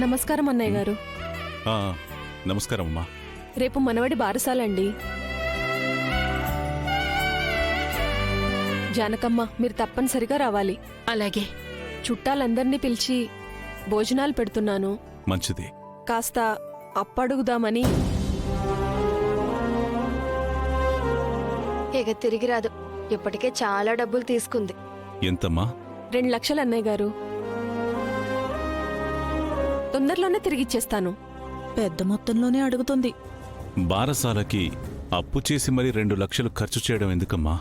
నమస్కారం అన్నయ్య గారు. ఆ, నమస్కారం అమ్మా. రేపు మనవడి బారసాలండి. జానకమ్మ, మీరు తప్పనిసరిగా రావాలి. అలాగే. చుట్టాలందర్నీ పిలిచి భోజనాలు పెడుతున్నాను. మంచిది. కాస్త అప్పడుగుదామని. ఇక తిరిగి రాదు. ఇప్పటికే చాలా డబ్బులు తీసుకుంది. ఎంతమ్మా? 2 లక్షలు అన్నయ్య గారు. తొందరలోనే తిరిగిచ్చేస్తాను. పెద్ద మొత్తంలోనే అడుగుతుంది. బారసాలకి అప్పు చేసి మరి 2 లక్షలు ఖర్చు చేయడం ఎందుకమ్మా?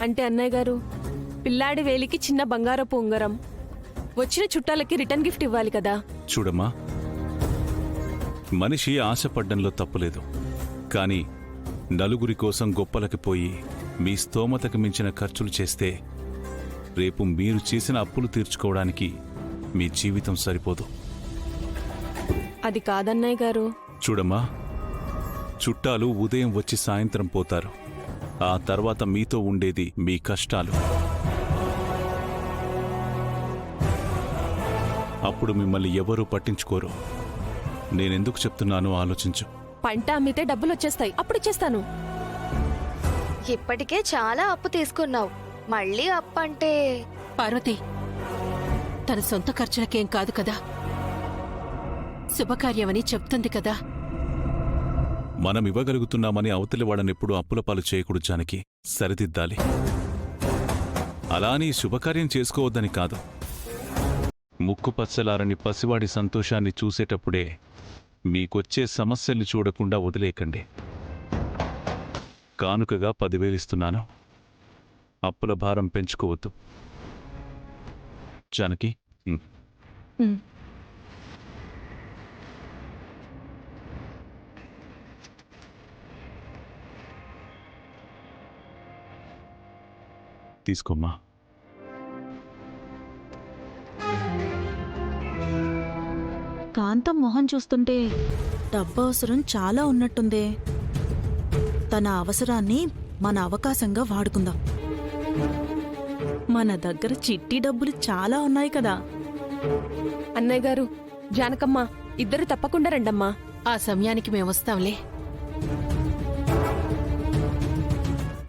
అంటే అన్నయ్య గారు, పిల్లాడి వేలికి చిన్న బంగారపు ఉంగరం, వచ్చిన చుట్టాలకి రిటర్న్ గిఫ్ట్ ఇవ్వాలి కదా. చూడమ్మా, మనిషి ఆశపడ్డంలో తప్పులేదు. కాని నలుగురి కోసం గొప్పలకి పోయి మీ స్తోమతకు మించిన ఖర్చులు చేస్తే రేపు మీరు చేసిన అప్పులు తీర్చుకోవడానికి మీ జీవితం సరిపోదు. అది కాదన్నయ్య గారు. చూడమ్మా, చుట్టాలు ఉదయం వచ్చి సాయంత్రం పోతారు. ఆ తర్వాత మీతో ఉండేది మీ కష్టాలు. అప్పుడు మిమ్మల్ని ఎవరూ పట్టించుకోరు. నేనెందుకు చెప్తున్నానో ఆలోచించు. పంట అమ్మితే డబ్బులు వచ్చేస్తాయి, అప్పుడు ఇచ్చేస్తాను. ఇప్పటికే చాలా అప్పు తీసుకున్నావు. మళ్ళీ అప్పు అంటే పార్వతి, తన సొంత ఖర్చులకేం కాదు కదా, శుభకార్యమని చెప్తుంది కదా. మనం ఇవ్వగలుగుతున్నామని అవతలి వాడనెప్పుడు అప్పుల పాలు చేయకూడదు జానకి. సరిదిద్దాలి. అలా అని శుభకార్యం చేసుకోవద్దని కాదు. ముక్కు పచ్చలారని పసివాడి సంతోషాన్ని చూసేటప్పుడే మీకొచ్చే సమస్యల్ని చూడకుండా వదిలేకండి. కానుకగా 10,000 ఇస్తున్నాను. అప్పుల భారం పెంచుకోవద్దు జానకి. తీసుకోమ్మా. కాంతం మొహం చూస్తుంటే డబ్బు అవసరం చాలా ఉన్నట్టుందే. తన అవసరాన్ని మన అవకాశంగా వాడుకుందాం. మన దగ్గర చిట్టి డబ్బులు చాలా ఉన్నాయి కదా. అన్నయ్య గారు, జానకమ్మ, ఇద్దరు తప్పకుండా రండమ్మా. ఆ సమయానికి మేమొస్తాంలే.